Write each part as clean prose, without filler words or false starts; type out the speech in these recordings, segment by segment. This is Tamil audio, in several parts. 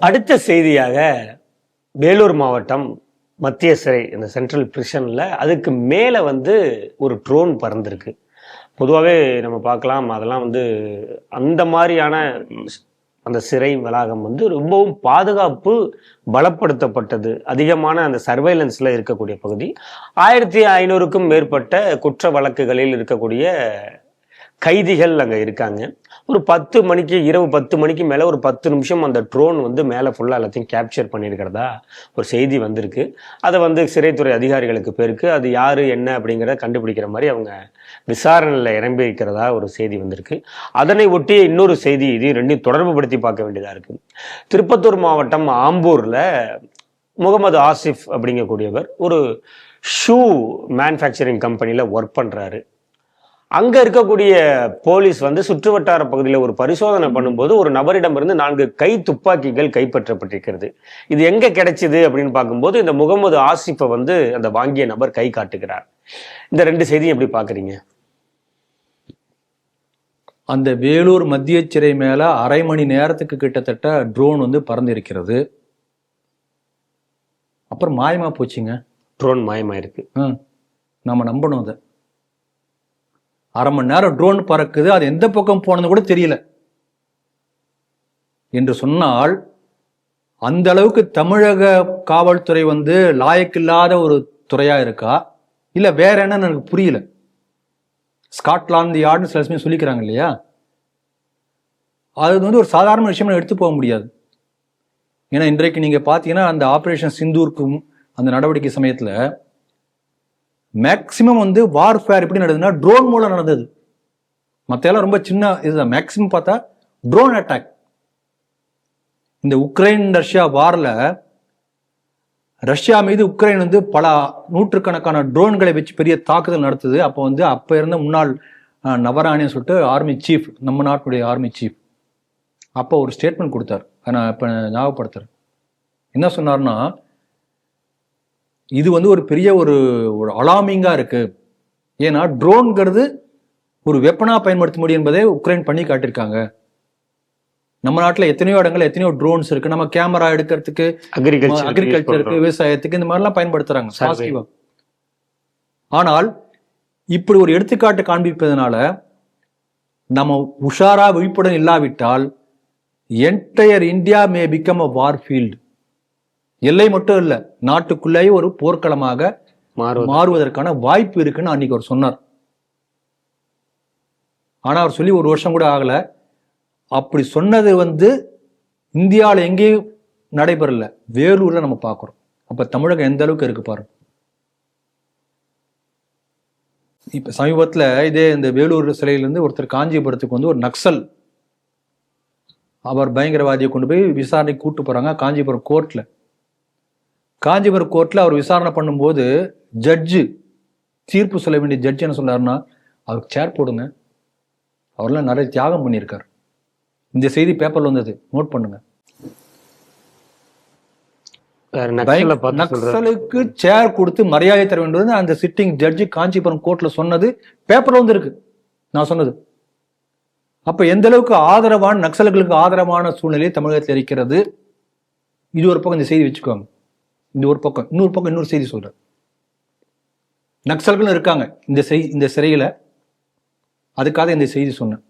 அடுத்த செய்தியாக வேலூர் மாவட்டம் மத்திய சிறை இந்த சென்ட்ரல் பிரிஷனில் அதுக்கு மேலே ஒரு ட்ரோன் பறந்துருக்கு. பொதுவாகவே நம்ம பார்க்கலாம், அதெல்லாம் அந்த மாதிரியான அந்த சிறை வளாகம் ரொம்பவும் பாதுகாப்பு பலப்படுத்தப்பட்டது, அதிகமான அந்த சர்வைலன்ஸில் இருக்கக்கூடிய பகுதி. 1500க்கும் மேற்பட்ட குற்ற வழக்குகளில் இருக்கக்கூடிய கைதிகள் அங்கே இருக்காங்க. ஒரு 10 மணிக்கு, இரவு 10 மணிக்கு மேலே ஒரு 10 நிமிஷம் அந்த ட்ரோன் மேலே ஃபுல்லாக எல்லாத்தையும் கேப்சர் பண்ணியிருக்கிறதா ஒரு செய்தி வந்திருக்கு. அதை சிறைத்துறை அதிகாரிகளுக்கு பேருக்கு அது யார் என்ன அப்படிங்கிறத கண்டுபிடிக்கிற மாதிரி அவங்க விசாரணையில் இறம்பி இருக்கிறதா ஒரு செய்தி வந்திருக்கு. அதனை ஒட்டிய இன்னொரு செய்தி, இது ரெண்டையும் தொடர்பு படுத்தி பார்க்க வேண்டியதாக இருக்குது. திருப்பத்தூர் மாவட்டம் ஆம்பூரில் முகமது ஆசிஃப் அப்படிங்கக்கூடியவர் ஒரு ஷூ மேனுஃபேக்சரிங் கம்பெனியில் ஒர்க் பண்ணுறாரு. அங்க இருக்கக்கூடிய போலீஸ் சுற்று வட்டார பகுதியில் ஒரு பரிசோதனை பண்ணும்போது ஒரு நபரிடமிருந்து 4 கை துப்பாக்கிகள் கைப்பற்றப்பட்டிருக்கிறது. இது எங்க கிடைச்சது அப்படின்னு பார்க்கும்போது இந்த முகமது ஆசிஃபை அந்த வாங்கிய நபர் கை காட்டுகிறார். இந்த 2 செய்தியும் எப்படி பாக்குறீங்க? அந்த வேலூர் மத்திய சிறை மேல அரை மணி நேரத்துக்கு கிட்டத்தட்ட ட்ரோன் பறந்திருக்கிறது. அப்புறம் மாயமா போச்சுங்க. ட்ரோன் மாயமாயிருக்கு. நம்ம நம்பணும். அதை அரை மணி நேரம் ட்ரோன் பறக்குது, அது எந்த பக்கம் போனது கூட தெரியல என்று சொன்னால், அந்த அளவுக்கு தமிழக காவல்துறை லாயக்கில்லாத ஒரு துறையா இருக்கா, இல்ல வேற என்னன்னு எனக்கு புரியல. ஸ்காட்லாந்து யார்டுன்னு சில சமயம் சொல்லிக்கிறாங்க இல்லையா, அது ஒரு சாதாரண விஷயம் எடுத்து போக முடியாது. ஏன்னா இன்றைக்கு நீங்க பாத்தீங்கன்னா அந்த ஆபரேஷன் சிந்தூருக்கும் அந்த நடவடிக்கை சமயத்துல மேக்சிமம் வார்ஃபேர் எப்படி நடந்ததுன்னா ட்ரோன் மூலம் நடந்தது. மற்ற எல்லாம் ரொம்ப சின்ன இதுதான். மேக்சிமம் பார்த்தா ட்ரோன் அட்டாக். இந்த உக்ரைன் ரஷ்யா வார்ல ரஷ்யா மீது உக்ரைன் பல நூற்றுக்கணக்கான ட்ரோன்களை வச்சு பெரிய தாக்குதல் நடத்துது. அப்போ அப்ப இருந்த முன்னாள் நவராணின்னு சொல்லிட்டு ஆர்மி சீஃப், நம்ம நாட்டுடைய ஆர்மி சீஃப், அப்போ ஒரு ஸ்டேட்மெண்ட் கொடுத்தார். நான் இப்ப ஞாபகப்படுத்துறேன். என்ன சொன்னார்னா, இது ஒரு பெரிய ஒரு அலார்மிங்கா இருக்கு. ஏன்னா ட்ரோன்ங்கிறது ஒரு வெப்பனா பயன்படுத்த முடியும் என்பதை உக்ரைன் பண்ணி காட்டியிருக்காங்க. நம்ம நாட்டில் எத்தனையோ இடங்கள் எத்தனையோ ட்ரோன்ஸ் இருக்கு. நம்ம கேமரா எடுக்கிறதுக்கு, அக்ரிகல்ச்சருக்கு, விவசாயத்துக்கு இந்த மாதிரிலாம் பயன்படுத்துறாங்க. ஆனால் இப்படி ஒரு எடுத்துக்காட்டு காண்பிப்பதனால நம்ம உஷாரா விழிப்புடன் இல்லாவிட்டால் entire India May become a war field. எல்லை மட்டும் இல்ல, நாட்டுக்குள்ளேயே ஒரு போர்க்களமாக மாறுவதற்கான வாய்ப்பு இருக்குன்னு அன்னைக்கு அவர் சொன்னார். ஆனா அவர் சொல்லி 1 வருஷம் கூட ஆகல. அப்படி சொன்னது இந்தியாவில் எங்கேயும் நடைபெறல, வேலூர்ல நம்ம பார்க்கிறோம். அப்ப தமிழகம் எந்த அளவுக்கு இருக்கு பாருங்க. இப்ப சமீபத்துல இதே இந்த வேலூர் சிலையிலிருந்து ஒருத்தர் காஞ்சிபுரத்துக்கு ஒரு நக்சல், அவர் பயங்கரவாதியை கொண்டு போய் விசாரணைக்கு கூட்டு போறாங்க காஞ்சிபுரம் கோர்ட்ல. காஞ்சிபுரம் கோர்ட்ல அவர் விசாரணை பண்ணும்போது ஜட்ஜு, தீர்ப்பு சொல்ல வேண்டிய ஜட்ஜ் என்ன சொன்னாருன்னா, அவருக்கு சேர் போடுங்க, அவர்லாம் நிறைய தியாகம் பண்ணியிருக்காரு. இந்த செய்தி பேப்பர்ல வந்தது, நோட் பண்ணுங்க. நக்சலுக்கு சேர் கொடுத்து மரியாதை தர வேண்டியது அந்த சிட்டிங் ஜட்ஜு காஞ்சிபுரம் கோர்ட்ல சொன்னது பேப்பர்ல இருக்கு, நான் சொன்னது. அப்ப எந்த அளவுக்கு ஆதரவான நக்சல்களுக்கு ஆதரவான சூழ்நிலை தமிழகத்தில் இருக்கிறது. இது ஒரு பக்கம் இந்த செய்தி வச்சுக்கோங்க. இந்த ஒரு பக்கம், இன்னொரு பக்கம் இன்னொரு செய்தி சொல்றேன். நக்சல்களும் இருக்காங்க இந்த சிறையில, அதுக்காக இந்த செய்தி சொன்னேன்.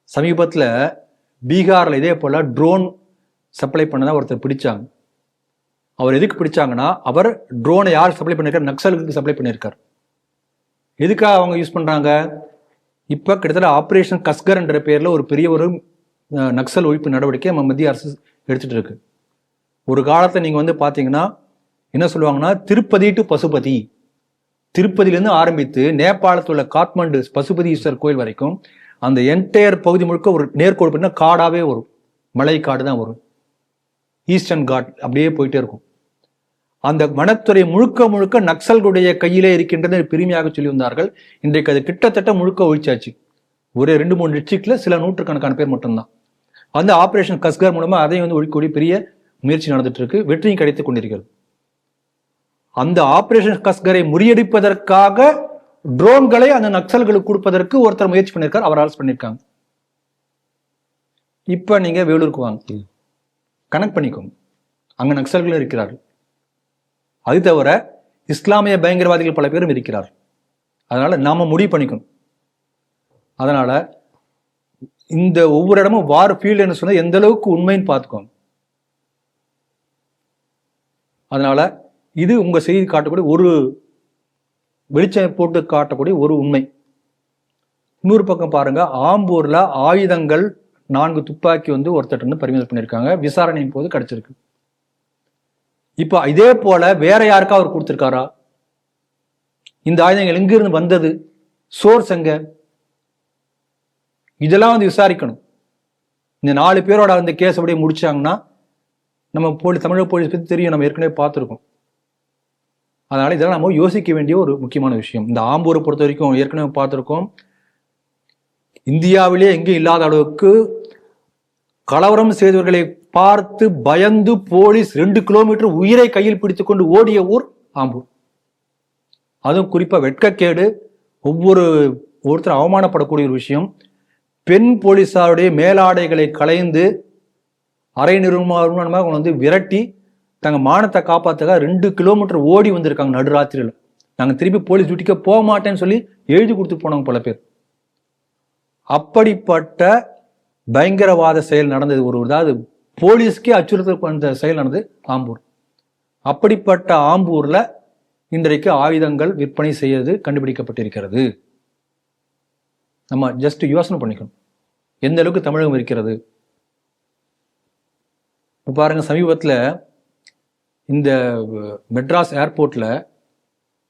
சமீபத்துல பீகார்ல இதே போல ட்ரோன் சப்ளை பண்ணதான் ஒருத்தர் பிடிச்சாங்க. அவர் எதுக்கு பிடிச்சாங்கன்னா, அவர் ட்ரோனை யார் சப்ளை பண்ணிருக்காரு, நக்சலுக்கு சப்ளை பண்ணியிருக்காரு. எதுக்காக அவங்க யூஸ் பண்றாங்க? இப்ப கிட்டத்தட்ட ஆபரேஷன் கஸ்கர் என்ற பெயர்ல ஒரு பெரிய ஒரு நக்சல் ஒழிப்பு நடவடிக்கை நம்ம மத்திய அரசு எடுத்துட்டு இருக்கு. ஒரு காலத்துல நீங்க பாத்தீங்கன்னா என்ன சொல்லுவாங்கன்னா, திருப்பதி டு பசுபதி, திருப்பதியிலிருந்து ஆரம்பித்து நேபாளத்தில் உள்ள காத்மண்டு பசுபதி ஈஸ்வர் கோயில் வரைக்கும் அந்த என்டையர் பகுதி முழுக்க ஒரு நேர்கோடு பண்ணா காடாவே வரும், மலை காடு தான் வரும், ஈஸ்டர்ன் காட் அப்படியே போயிட்டே இருக்கும். அந்த வனத்துறை முழுக்க முழுக்க நக்சல்களுடைய கையிலே இருக்கின்றது பெருமையாக சொல்லி வந்தார்கள். இன்றைக்கு அது கிட்டத்தட்ட முழுக்க ஒழிச்சாச்சு. ஒரே 2-3 டிஸ்ட்ரிக்ட்ல சில நூற்றுக்கணக்கான பேர் மட்டும்தான். அந்த ஆபரேஷன் கஸ்கர் மூலமா அதையும் ஒழிக்கக்கூடிய பெரிய முயற்சி நடந்துட்டு இருக்கு, வெற்றியும் கிடைத்துக் கொண்டிருக்கிறது. அந்த ஆபரேஷன் கஸ்கரை முறியடிப்பதற்காக ட்ரோன்களை அந்த நக்சல்களுக்கு கொடுப்பதற்கு ஒருத்தர் முயற்சி பண்ணியிருக்கார், அவர் அரசு பண்ணியிருக்காங்க. இப்ப நீங்க வேலூருக்கு வாங்க. கனெக்ட் பண்ணிக்கோங்க. அங்க நக்சல்களும் இருக்கிறார்கள். அது தவிர இஸ்லாமிய பயங்கரவாதிகள் பல பேரும் இருக்கிறார். அதனால நாம முடிவு பண்ணிக்கணும். அதனால இந்த ஒவ்வொரு இடமும் வார் ஃபீல்டுன்னு சொன்னா எந்த அளவுக்கு உண்மைன்னு பார்த்துக்கோங்க. அதனால இது உங்க செய்தி காட்டக்கூடிய ஒரு வெளிச்சம் போட்டு காட்டக்கூடிய ஒரு உண்மை. இன்னொரு பக்கம் பாருங்க, ஆம்பூர்ல ஆயுதங்கள் 4 துப்பாக்கி ஒருத்தர் பறிமுதல் பண்ணியிருக்காங்க. விசாரணையின் போது கிடைச்சிருக்கு. இப்ப இதே போல வேற யாருக்கா அவர் கொடுத்திருக்காரா? இந்த ஆயுதங்கள் எங்கிருந்து வந்தது? சோர்ஸ் எங்க? இதெல்லாம் விசாரிக்கணும். இந்த 4 பேரோட கேஸ் அப்படியே முடிச்சாங்கன்னா நம்ம தமிழக போலீஸ் பத்தி தெரியும், நம்ம ஏற்கனவே பார்த்துருக்கோம். அதனால இதெல்லாம் நம்ம யோசிக்க வேண்டிய ஒரு முக்கியமான விஷயம். இந்த ஆம்பூரை பொறுத்த வரைக்கும் ஏற்கனவே பார்த்துருக்கோம், இந்தியாவிலே எங்கேயும் இல்லாத அளவுக்கு கலவரம் செய்தவர்களை பார்த்து பயந்து போலீஸ் 2 கிலோமீட்டர் உயிரை கையில் பிடித்துக் கொண்டு ஓடிய ஊர் ஆம்பூர். அதுவும் குறிப்பா வெட்கக்கேடு, ஒருத்தர் அவமானப்படக்கூடிய ஒரு விஷயம். பெண் போலீசாருடைய மேலாடைகளை களைந்து அரை நிர்மாணமாக விரட்டி தங்க மானத்தை காப்பாத்துக்க 2 கிலோமீட்டர் ஓடி வந்திருக்காங்க நடுராத்திரியில். நாங்க திருப்பி போலீஸ் டியூட்டிக்கு போக மாட்டேன்னு சொல்லி எழுதி கொடுத்து போனவங்க பல பேர். அப்படிப்பட்ட பயங்கரவாத செயல் நடந்தது. அதாவது போலீஸ்க்கே அச்சுறுத்தல் பண்ண செயல் நடந்தது ஆம்பூர். அப்படிப்பட்ட ஆம்பூர்ல இன்றைக்கு ஆயுதங்கள் விற்பனை செய்யறது கண்டுபிடிக்கப்பட்டிருக்கிறது. நம்ம ஜஸ்ட் யோசனை பண்ணிக்கணும் எந்த அளவுக்கு தமிழகம் இருக்கிறது. பாருங்க, சமீபத்தில் இந்த மெட்ராஸ் ஏர்போர்ட்ல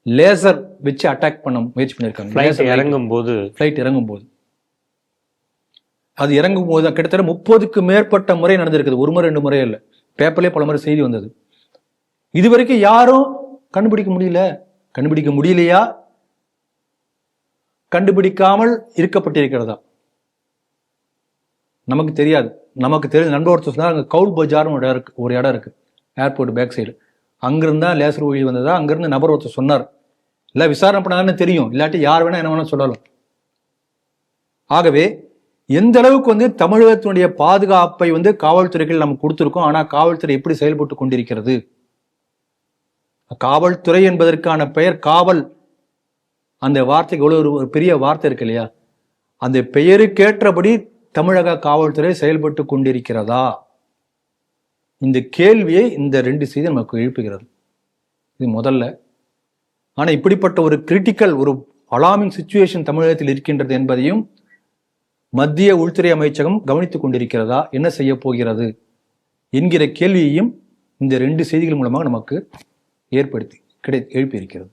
லேசர் வச்சு அட்டாக் பண்ண முயற்சி பண்ணியிருக்காங்க. ஃபிளைட் இறங்கும் போது அது இறங்கும் போது கிட்டத்தட்ட 30க்கு மேற்பட்ட முறை நடந்திருக்குது. ஒரு முறை 2 முறை இல்லை, பேப்பர்லேயே பல முறை செய்தி வந்தது. இதுவரைக்கும் யாரும் கண்டுபிடிக்க முடியலையா, கண்டுபிடிக்காமல் இருக்கப்பட்டிருக்கிறதா நமக்கு தெரியாது. நமக்கு தெரிஞ்ச நண்பர் ஒருத்தர் சொன்னார், அங்கே கவுல் பஜார்னு ஒரு இடம் இருக்கு ஏர்போர்ட் பேக் சைடு. அங்கிருந்தா லேசர் ஒளி வந்ததா, அங்கிருந்து நபர் ஒருத்தர் சொன்னார். இல்லை விசாரணை பண்ணாங்கன்னு தெரியும், இல்லாட்டி யார் வேணா என்ன வேணா சொல்லலாம். ஆகவே எந்த அளவுக்கு தமிழகத்தினுடைய பாதுகாப்பை காவல்துறைகள் நம்ம கொடுத்துருக்கோம். ஆனா காவல்துறை எப்படி செயல்பட்டு கொண்டிருக்கிறது? காவல்துறை என்பதற்கான பெயர் காவல், அந்த வார்த்தைக்கு எவ்வளவு ஒரு பெரிய வார்த்தை இருக்கு இல்லையா? அந்த பெயருக்கேற்றபடி தமிழக காவல்துறை செயல்பட்டு கொண்டிருக்கிறதா? இந்த கேள்வியை இந்த 2 செய்தி நமக்கு எழுப்புகிறது. இது முதல்ல. ஆனா இப்படிப்பட்ட ஒரு கிரிட்டிக்கல், ஒரு அலார்மிங் சிச்சுவேஷன் தமிழகத்தில் இருக்கின்றது என்பதையும் மத்திய உள்துறை அமைச்சகம் கவனித்துக் கொண்டிருக்கிறதா, என்ன செய்ய போகிறது என்கிற கேள்வியையும் இந்த 2 செய்திகள் மூலமாக நமக்கு எழுப்பியிருக்கிறது.